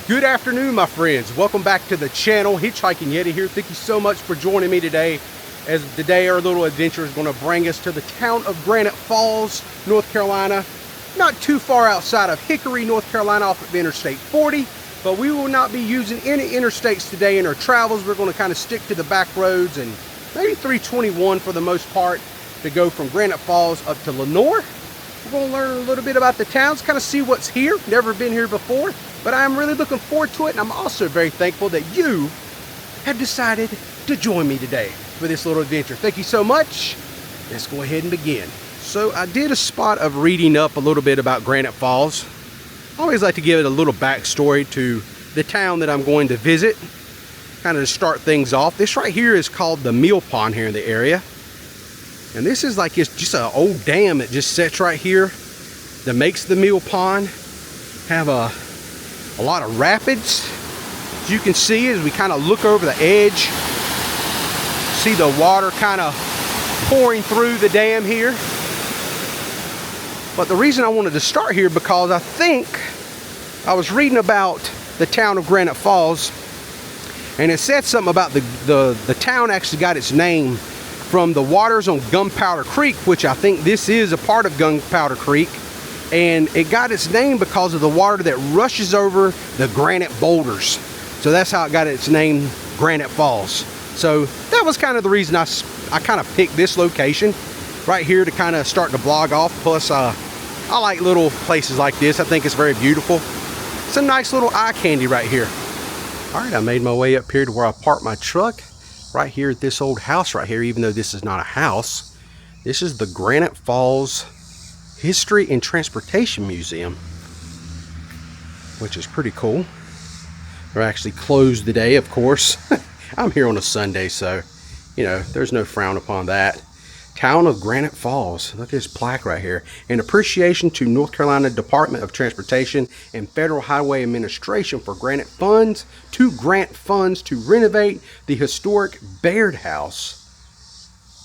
Good afternoon, my friends. Welcome back to the channel. Hitchhiking Yeti here. Thank you so much for joining me today, as today our little adventure is going to bring us to the town of Granite Falls, North Carolina. Not too far outside of Hickory, North Carolina, off of Interstate 40. But we will not be using any interstates today in our travels. We're going to kind of stick to the back roads and maybe 321 for the most part to go from Granite Falls up to Lenoir. We're going to learn a little bit about the towns, kind of see what's here. Never been here before, but I'm really looking forward to it. And I'm also very thankful that you have decided to join me today for this little adventure. Thank you so much. Let's go ahead and begin. So I did a spot of reading up a little bit about Granite Falls. I always like to give it a little backstory to the town that I'm going to visit, kind of to start things off. This right here is called the Mill Pond here in the area. And this is like it's just an old dam that just sits right here that makes the Mill Pond. Have a lot of rapids. As you can see, as we kind of look over the edge, see the water kind of pouring through the dam here. But the reason I wanted to start here, because I think I was reading about the town of Granite Falls, and it said something about the town actually got its name from the waters on Gunpowder Creek, which I think this is a part of Gunpowder Creek. And it got its name because of the water that rushes over the granite boulders. So that's how it got its name, Granite Falls. So that was kind of the reason I kind of picked this location right here to kind of start to blog off. Plus, I like little places like this. I think it's very beautiful. It's a nice little eye candy right here. All right, I made my way up here to where I parked my truck. Right here at this old house right here, even though this is not a house. This is the Granite Falls History and Transportation Museum, which is pretty cool. They're actually closed today, of course. I'm here on a Sunday, so, you know, there's no frown upon that. Town of Granite Falls. Look at this plaque right here. In appreciation to North Carolina Department of Transportation and Federal Highway Administration for grant funds to renovate the historic Baird house.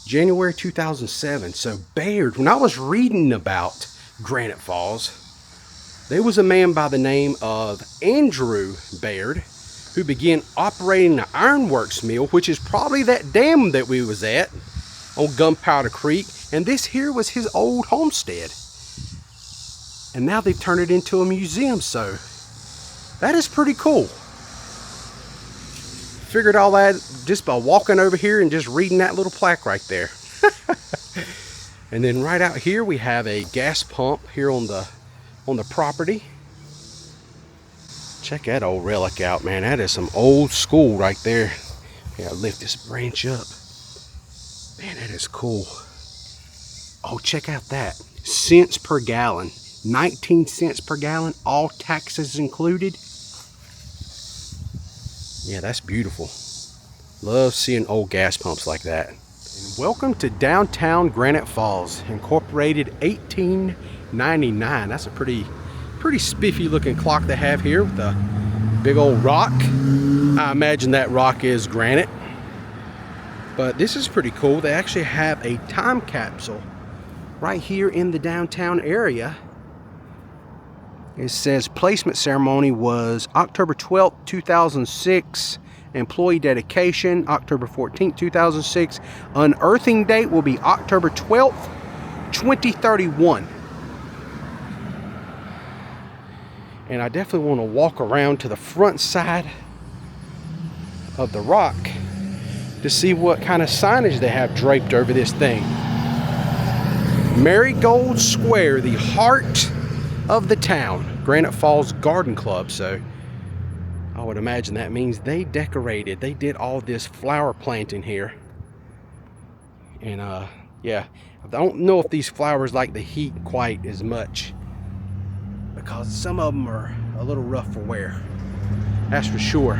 January 2007. So Baird, when I was reading about Granite Falls, there was a man by the name of Andrew Baird who began operating the ironworks mill, which is probably that dam that we was at on Gunpowder Creek, and this here was his old homestead, and now they've turned it into a museum. So that is pretty cool. Figured all that just by walking over here and just reading that little plaque right there. And then right out here we have a gas pump here on the property. Check that old relic out, man. That is some old school right there. Yeah, lift this branch up. Man, that is cool. Oh, check out that. Cents per gallon. 19 cents per gallon, all taxes included. Yeah, that's beautiful. Love seeing old gas pumps like that. And welcome to downtown Granite Falls, incorporated 1899. That's a pretty spiffy looking clock they have here with a big old rock. I imagine that rock is granite. But this is pretty cool. They actually have a time capsule right here in the downtown area. It says placement ceremony was October 12th, 2006. Employee dedication, October 14th, 2006. Unearthing date will be October 12th, 2031. And I definitely want to walk around to the front side of the rock to see what kind of signage they have draped over this thing. Marigold Square, the heart of the town. Granite Falls Garden Club. So I would imagine that means they did all this flower planting here. And yeah, I don't know if these flowers like the heat quite as much, because some of them are a little rough for wear. That's for sure.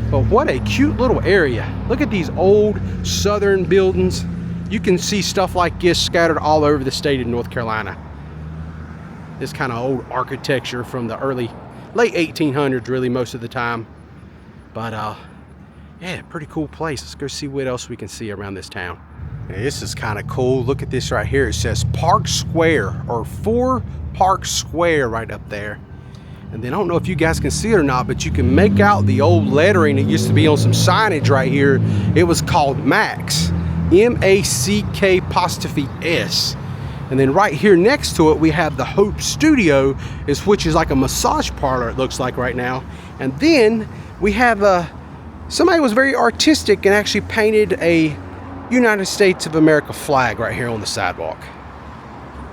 But what a cute little area. Look at these old southern buildings. You can see stuff like this scattered all over the state of North Carolina. This kind of old architecture from the late 1800s, really, most of the time. But yeah, pretty cool place. Let's go see what else we can see around this town. Now, this is kind of cool. Look at this right here. It says Park Square, or 4 Park Square right up there. And then I don't know if you guys can see it or not, but you can make out the old lettering that used to be on some signage right here. It was called Max, M-A-C-K''S. And then right here next to it, we have the Hope Studio, which is like a massage parlor, it looks like right now. And then we have somebody was very artistic and actually painted a United States of America flag right here on the sidewalk.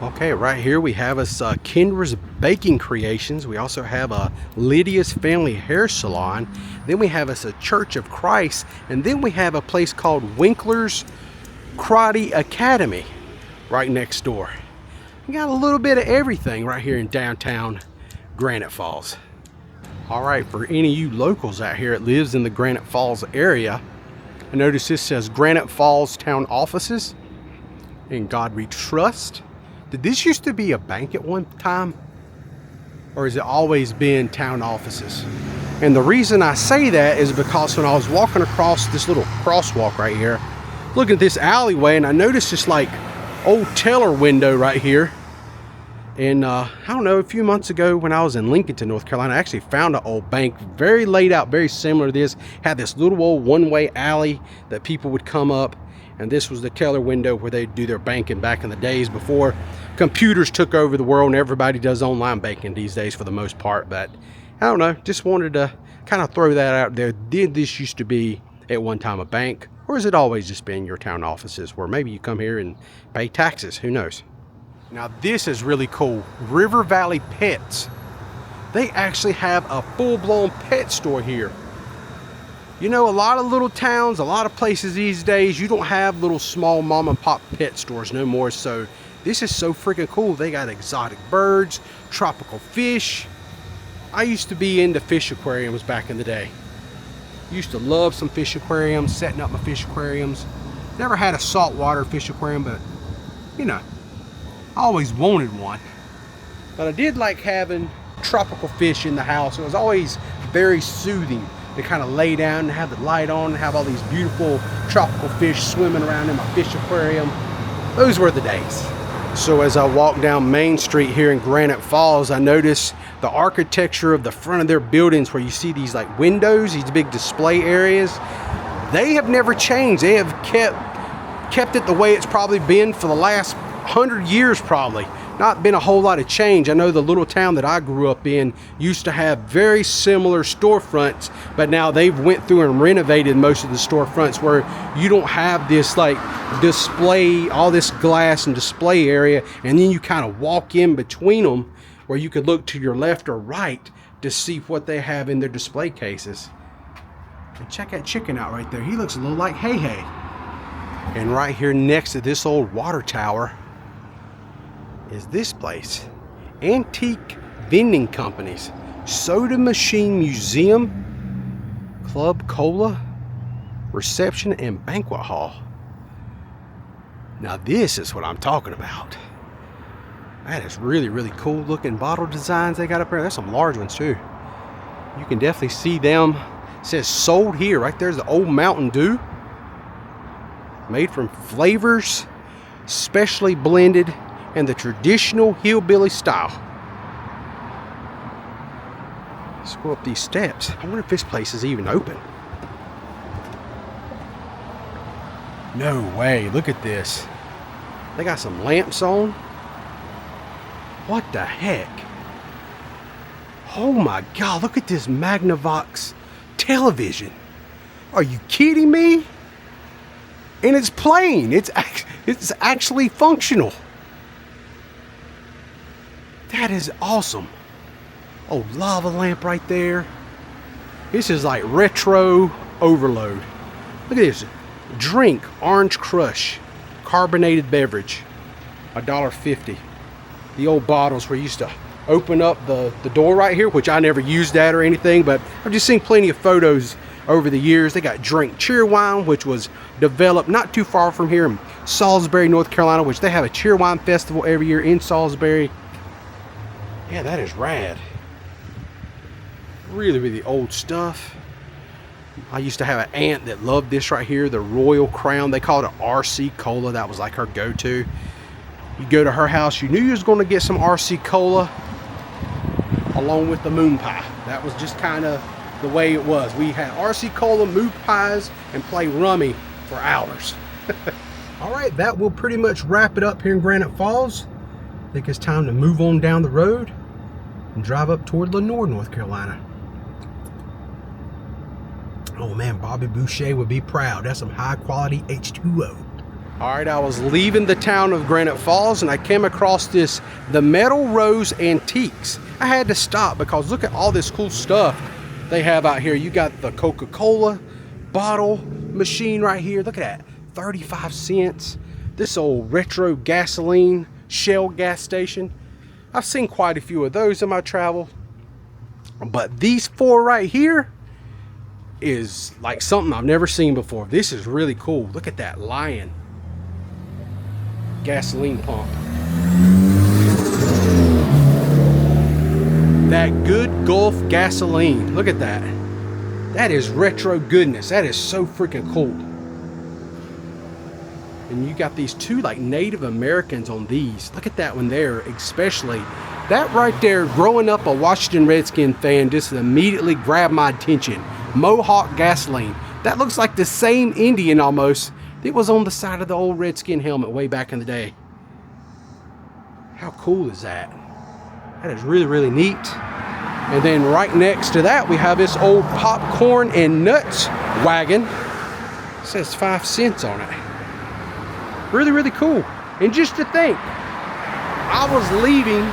Okay, right here we have us Kendra's Baking Creations. We also have Lydia's Family Hair Salon. Then we have us a Church of Christ. And then we have a place called Winkler's Karate Academy right next door. We got a little bit of everything right here in downtown Granite Falls. All right, for any of you locals out here that lives in the Granite Falls area, I notice this says Granite Falls Town Offices. In God We Trust. Did this used to be a bank at one time? Or has it always been town offices? And the reason I say that is because when I was walking across this little crosswalk right here, looking at this alleyway, and I noticed this like old teller window right here. And I don't know, a few months ago when I was in Lincoln, North Carolina, I actually found an old bank, very laid out, very similar to this. Had this little old one-way alley that people would come up. And this was the teller window where they'd do their banking back in the days before computers took over the world, and everybody does online banking these days for the most part. But I don't know, just wanted to kind of throw that out there. Did this used to be at one time a bank, or has it always just been your town offices where maybe you come here and pay taxes? Who knows? Now this is really cool. River Valley Pets. They actually have a full-blown pet store here. You know, a lot of little towns, a lot of places these days, you don't have little small mom and pop pet stores no more. So this is so freaking cool. They got exotic birds, tropical fish. I used to be into fish aquariums back in the day. Used to love some fish aquariums, setting up my fish aquariums. Never had a saltwater fish aquarium, but you know, I always wanted one. But I did like having tropical fish in the house. It was always very soothing to kind of lay down and have the light on and have all these beautiful tropical fish swimming around in my fish aquarium. Those were the days. So as I walk down Main Street here in Granite Falls, I notice the architecture of the front of their buildings where you see these like windows, these big display areas. They have never changed. They have kept it the way it's probably been for the last 100 years probably. Not been a whole lot of change. I know the little town that I grew up in used to have very similar storefronts, but now they've went through and renovated most of the storefronts where you don't have this like display, all this glass and display area, and then you kind of walk in between them where you could look to your left or right to see what they have in their display cases. And check that chicken out right there. He looks a little like Hey Hey. And right here next to this old water tower is this place. Antique Vending Companies, Soda Machine Museum, Club Cola, Reception and Banquet Hall. Now this is what I'm talking about. That is really, really cool looking bottle designs they got up there. There's some large ones too. You can definitely see them. It says sold here. Right there's the old Mountain Dew. Made from flavors, specially blended and the traditional hillbilly style. Let's go up these steps. I wonder if this place is even open. No way, look at this. They got some lamps on. What the heck? Oh my God, look at this Magnavox television. Are you kidding me? And it's playing, it's actually functional. That is awesome. Oh, lava lamp right there. This is like retro overload. Look at this. Drink, Orange Crush, carbonated beverage, $1.50. The old bottles where you used to open up the door right here, which I never used that or anything, but I've just seen plenty of photos over the years. They got Drink Cheerwine, which was developed not too far from here in Salisbury, North Carolina, which they have a Cheerwine festival every year in Salisbury. Yeah, that is rad. Really, really old stuff. I used to have an aunt that loved this right here, the Royal Crown. They called it RC Cola. That was like her go-to. You go to her house, you knew you was going to get some RC Cola. along with the moon pie. That was just kind of the way it was. We had RC Cola, moon pies, and play rummy for hours. All right, that will pretty much wrap it up here in Granite Falls. I think it's time to move on down the road and drive up toward Lenoir, North Carolina. Oh man, Bobby Boucher would be proud. That's some high quality H2O. All right, I was leaving the town of Granite Falls and I came across the Metal Rose Antiques. I had to stop because look at all this cool stuff they have out here. You got the Coca-Cola bottle machine right here. Look at that, 35 cents. This old retro gasoline Shell gas station. I've seen quite a few of those in my travel, but these four right here is like something I've never seen before. This is really cool. Look at that Lion gasoline pump. That Good Gulf gasoline. Look at that. That is retro goodness. That is so freaking cool. And you got these two like Native Americans on these. Look at that one there, especially. That right there, growing up a Washington Redskin fan, just immediately grabbed my attention. Mohawk gasoline. That looks like the same Indian almost that was on the side of the old Redskin helmet way back in the day. How cool is that? That is really, really neat. And then right next to that, we have this old popcorn and nuts wagon. It says 5 cents on it. Really, really cool. And just to think, I was leaving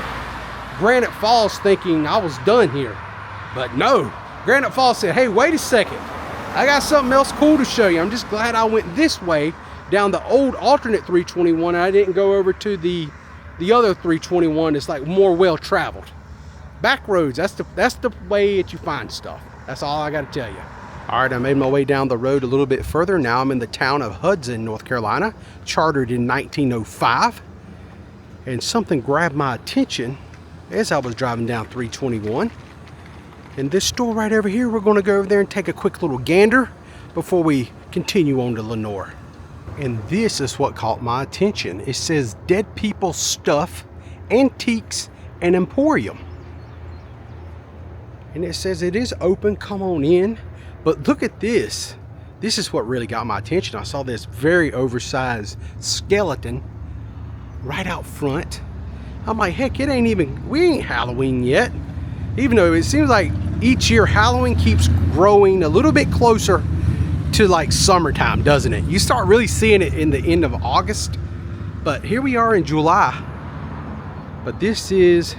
Granite Falls thinking I was done here. But no, Granite Falls said, hey, wait a second. I got something else cool to show you. I'm just glad I went this way down the old alternate 321 and I didn't go over to the other 321 that's like more well-traveled. Back roads, that's the way that you find stuff. That's all I got to tell you. All right, I made my way down the road a little bit further. Now I'm in the town of Hudson, North Carolina, chartered in 1905. And something grabbed my attention as I was driving down 321. And this store right over here, we're going to go over there and take a quick little gander before we continue on to Lenoir. And this is what caught my attention. It says Dead People Stuff, Antiques, and Emporium. And it says it is open, come on in. But look at this. This is what really got my attention. I saw this very oversized skeleton right out front. I'm like, heck, we ain't Halloween yet. Even though it seems like each year Halloween keeps growing a little bit closer to like summertime, doesn't it? You start really seeing it in the end of August. But here we are in July. But this is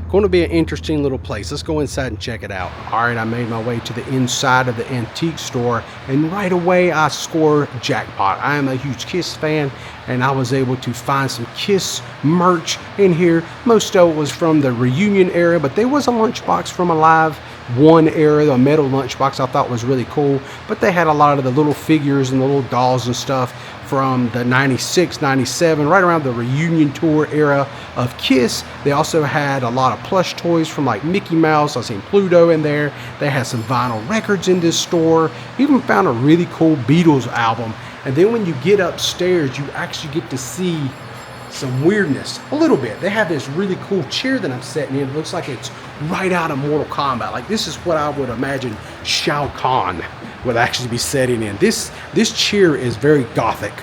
going to be an interesting little place. Let's go inside and check it out. All right, I made my way to the inside of the antique store and right away I score jackpot. I am a huge Kiss fan and I was able to find some Kiss merch in here. Most of it was from the reunion era, but there was a lunchbox from a Live One era, the metal lunchbox I thought was really cool. But they had a lot of the little figures and the little dolls and stuff from the 96, 97, right around the reunion tour era of Kiss. They also had a lot of plush toys from like Mickey Mouse. I seen Pluto in there. They had some vinyl records in this store. Even found a really cool Beatles album. And then when you get upstairs, you actually get to see some weirdness a little bit. They have this really cool chair that I'm sitting in. It looks like it's right out of Mortal Kombat. Like this is what I would imagine Shao Kahn would actually be sitting in. This chair is very gothic.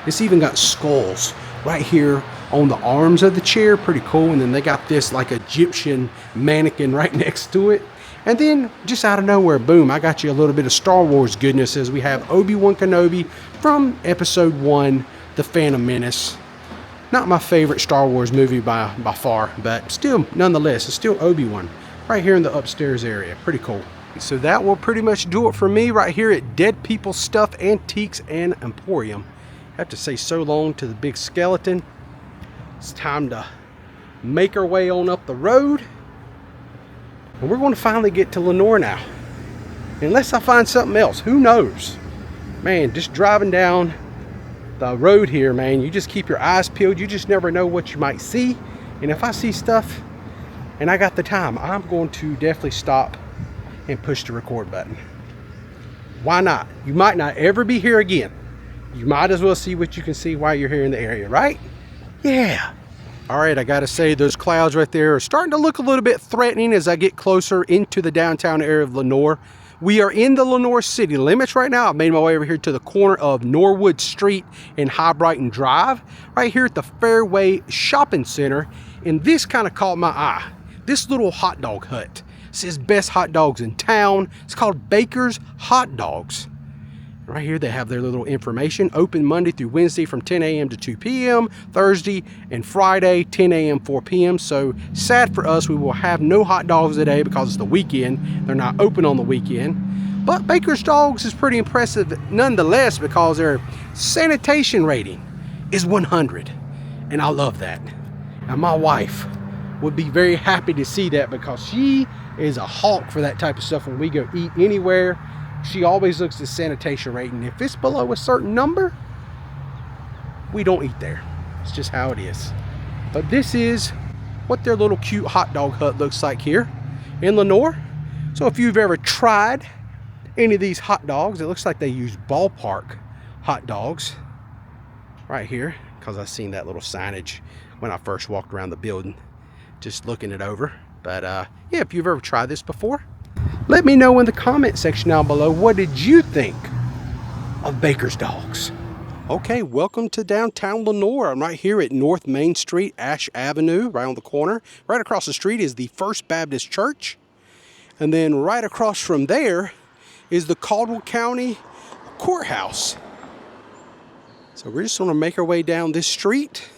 It's even got skulls right here on the arms of the chair. Pretty cool. And then they got this like Egyptian mannequin right next to it. And then just out of nowhere, boom, I got you a little bit of Star Wars goodness as we have Obi-Wan Kenobi from episode 1, The Phantom Menace. Not my favorite Star Wars movie by far, but still, nonetheless, it's still Obi-Wan right here in the upstairs area. Pretty cool. So that will pretty much do it for me right here at Dead People Stuff, Antiques, and Emporium. I have to say so long to the big skeleton. It's time to make our way on up the road. And we're going to finally get to Lenoir now. Unless I find something else, who knows? Man, just driving down the road here, man, you just keep your eyes peeled. You just never know what you might see. And if I see stuff and I got the time, I'm going to definitely stop and push the record button. Why not? You might not ever be here again. You might as well see what you can see while you're here in the area, right? Yeah. All right, I gotta say those clouds right there are starting to look a little bit threatening as I get closer into the downtown area of Lenoir. We are in the Lenoir city limits right now. I've made my way over here to the corner of Norwood Street and High Brighton Drive, right here at the Fairway Shopping Center. And this kind of caught my eye. This little hot dog hut. It says best hot dogs in town. It's called Baker's Hot Dogs. Right here they have their little information. Open Monday through Wednesday from 10 a.m. to 2 p.m. Thursday and Friday 10 a.m. 4 p.m. So sad for us, we will have no hot dogs today because it's the weekend. They're not open on the weekend. But Baker's Dogs is pretty impressive nonetheless because their sanitation rating is 100. And I love that. And my wife would be very happy to see that because she is a hawk for that type of stuff when we go eat anywhere. She always looks at sanitation rating. If it's below a certain number, we don't eat there. It's just how it is. But this is what their little cute hot dog hut looks like here in Lenoir. So if you've ever tried any of these hot dogs, it looks like they use ballpark hot dogs right here because I've seen that little signage when I first walked around the building, just looking it over. But yeah, if you've ever tried this before, let me know in the comment section down below, what did you think of Baker's Dogs? Okay, welcome to downtown Lenoir. I'm right here at North Main Street, Ash Avenue, right on the corner. Right across the street is the First Baptist Church. And then right across from there is the Caldwell County Courthouse. So we're just gonna make our way down this street,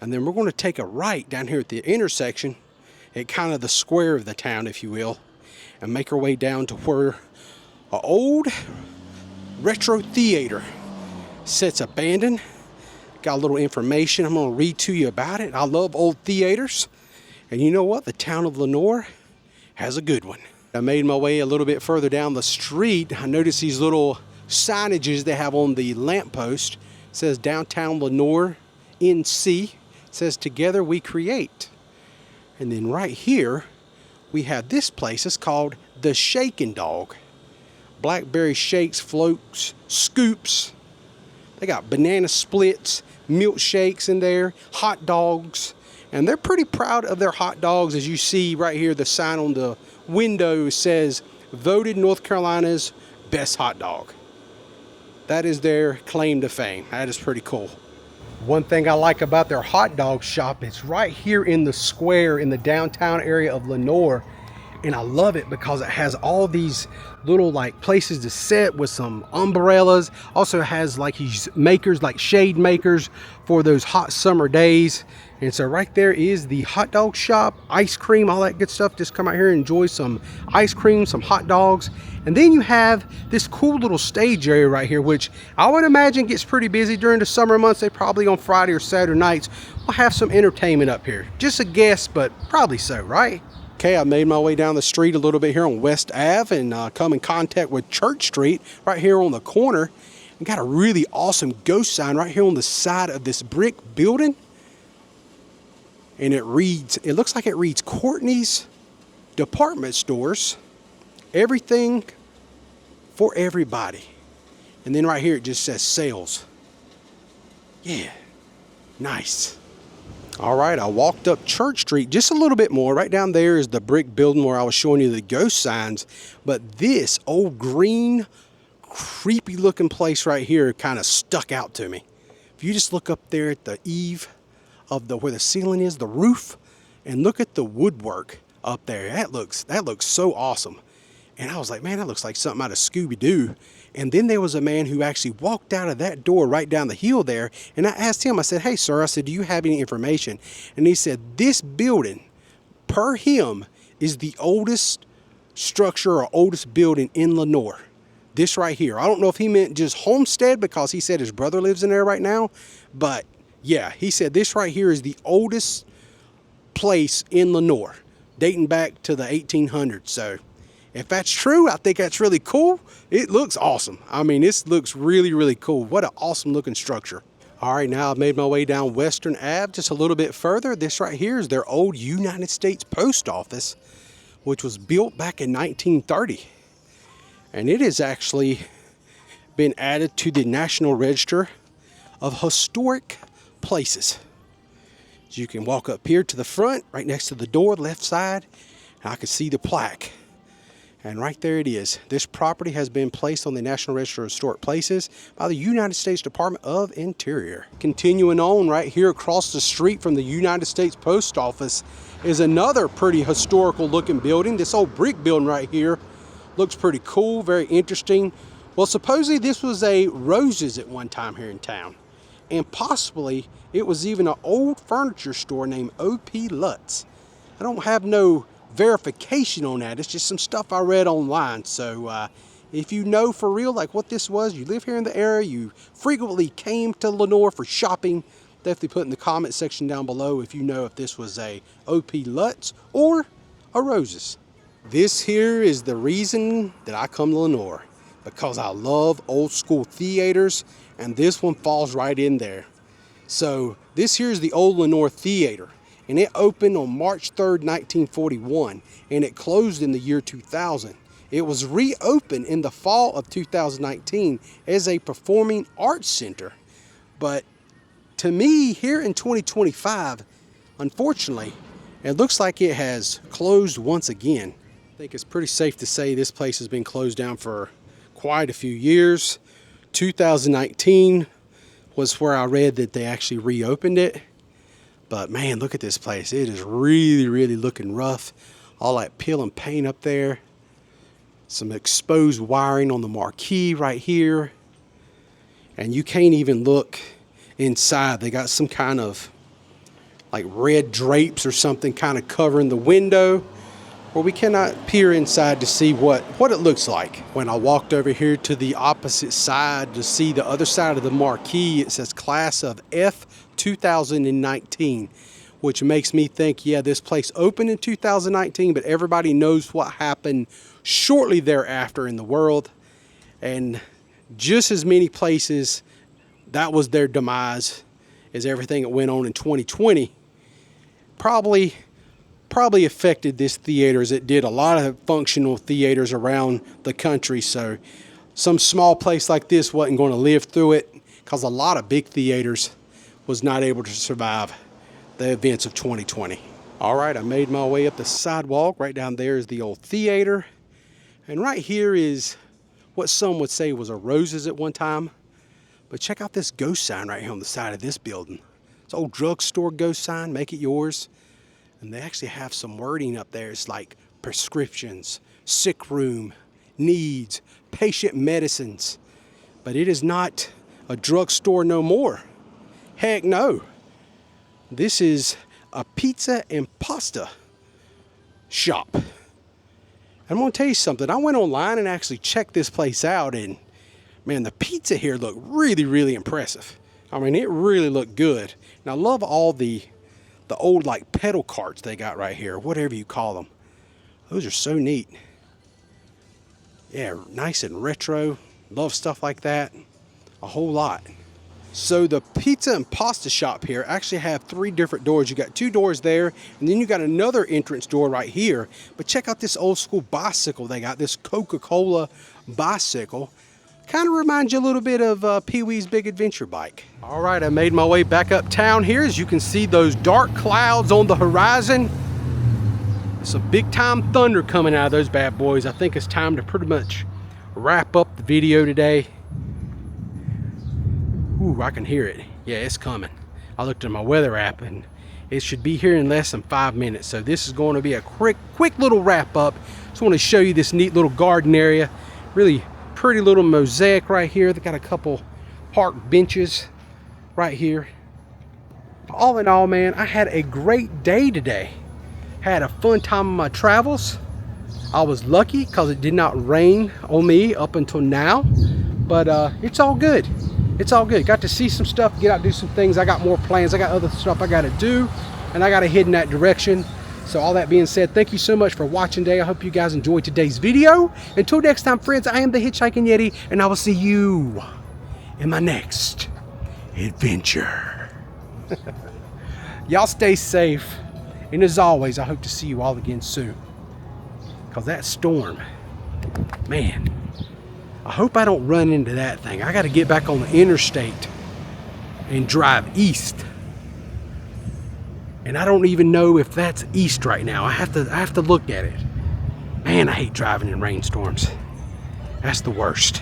and then we're gonna take a right down here at the intersection, at kind of the square of the town, if you will, and make our way down to where an old retro theater sits abandoned. Got a little information I'm going to read to you about it. I love old theaters. And you know what? The town of Lenoir has a good one. I made my way a little bit further down the street. I noticed these little signages they have on the lamppost. It says Downtown Lenoir NC. It says Together We Create. And then right here, we have this place. It's called the Shakin' Dog. Blackberry shakes, floats, scoops. They got banana splits, milkshakes in there, hot dogs. And they're pretty proud of their hot dogs. As you see right here, the sign on the window says, voted North Carolina's best hot dog. That is their claim to fame. That is pretty cool. One thing I like about their hot dog shop, it's right here in the square in the downtown area of Lenoir. And I love it because it has all these little like places to sit with some umbrellas. Also has like these makers, like shade makers for those hot summer days. And so right there is the hot dog shop, ice cream, all that good stuff. Just come out here and enjoy some ice cream, some hot dogs. And then you have this cool little stage area right here, which I would imagine gets pretty busy during the summer months. They probably on Friday or Saturday nights will have some entertainment up here. Just a guess, but probably so, right? Okay, I made my way down the street a little bit here on West Ave and come in contact with Church Street right here on the corner. And got a really awesome ghost sign right here on the side of this brick building. And it looks like it reads Courtney's Department Stores. Everything for everybody. And then right here it just says sales. Yeah, nice. All right, I walked up Church Street just a little bit more. Right down there is the brick building where I was showing you the ghost signs. But this old green, creepy looking place right here kind of stuck out to me. If you just look up there at the eave of where the ceiling is, the roof, and look at the woodwork up there. That looks so awesome. And I was like, man, that looks like something out of Scooby-Doo. And then there was a man who actually walked out of that door right down the hill there. And I asked him, I said, hey, sir, I said, do you have any information? And he said, this building, per him, is the oldest structure or oldest building in Lenoir. This right here. I don't know if he meant just Homestead because he said his brother lives in there right now. But yeah, he said this right here is the oldest place in Lenoir, dating back to the 1800s. So if that's true, I think that's really cool. It looks awesome. I mean, this looks really, really cool. What an awesome looking structure. All right, now I've made my way down Western Ave just a little bit further. This right here is their old United States Post Office, which was built back in 1930. And it has actually been added to the National Register of Historic Places. So you can walk up here to the front, right next to the door, left side, and I can see the plaque. And right there it is. This property has been placed on the National Register of Historic Places by the United States Department of Interior. Continuing on, right here across the street from the United States Post Office is another pretty historical looking building. This old brick building right here looks pretty cool, very interesting. Well, supposedly this was a Rose's at one time here in town. And possibly it was even an old furniture store named O.P. Lutz. I don't have no verification on that. It's just some stuff I read online. So if you know for real like what this was, you live here in the area, you frequently came to Lenoir for shopping, definitely put in the comment section down below if you know if this was a O.P. Lutz or a Rose's. This here is the reason that I come to Lenoir, because I love old school theaters, and this one falls right in there. So this here is the old Lenoir Theatre, and it opened on March 3rd, 1941, and it closed in the year 2000. It was reopened in the fall of 2019 as a performing arts center. But to me, here in 2025, unfortunately, it looks like it has closed once again. I think it's pretty safe to say this place has been closed down for quite a few years. 2019 was where I read that they actually reopened it. But man, look at this place. It is really, really looking rough. All that peel and paint up there. Some exposed wiring on the marquee right here. And you can't even look inside. They got some kind of like red drapes or something kind of covering the window, where we cannot peer inside to see what it looks like. When I walked over here to the opposite side to see the other side of the marquee, it says class of F 2019, which makes me think, yeah, this place opened in 2019, but everybody knows what happened shortly thereafter in the world. And just as many places, that was their demise as everything that went on in 2020. Probably affected this theater as it did a lot of functional theaters around the country. So some small place like this wasn't going to live through it, because a lot of big theaters was not able to survive the events of 2020. All right, I made my way up the sidewalk. Right down there is the old theater. And right here is what some would say was a Rose's at one time. But check out this ghost sign right here on the side of this building. It's an old drugstore ghost sign, make it yours. And they actually have some wording up there. It's like prescriptions, sick room, needs, patient medicines. But it is not a drugstore no more. Heck no. This is a pizza and pasta shop. I'm going to tell you something. I went online and actually checked this place out, and man, the pizza here looked really, really impressive. I mean, it really looked good. And I love all the old like pedal carts they got right here, whatever you call them. Those are so neat. Yeah, nice and retro. Love stuff like that. A whole lot. So the pizza and pasta shop here actually have 3 different doors. You got 2 doors there, and then you got another entrance door right here. But check out this old school bicycle they got, this Coca-Cola bicycle. Kind of reminds you a little bit of Pee-wee's Big Adventure bike. All right, I made my way back uptown here. As you can see, those dark clouds on the horizon. Some big time thunder coming out of those bad boys. I think it's time to pretty much wrap up the video today. Ooh, I can hear it. Yeah, it's coming. I looked at my weather app and it should be here in less than 5 minutes. So this is going to be a quick little wrap up. Just want to show you this neat little garden area. Really pretty little mosaic right here. They got a couple park benches right here. All in all, man, I had a great day today. Had a fun time on my travels. I was lucky because it did not rain on me up until now, but it's all good. It's all good. Got to see some stuff, get out, do some things. I got more plans. I got other stuff I got to do, and I got to head in that direction. So all that being said, thank you so much for watching today. I hope you guys enjoyed today's video. Until next time, friends, I am the Hitchhiking Yeti, and I will see you in my next adventure. Y'all stay safe. And as always, I hope to see you all again soon. Because that storm, man, I hope I don't run into that thing. I got to get back on the interstate and drive east. And I don't even know if that's east right now. I have to look at it. Man, I hate driving in rainstorms. That's the worst.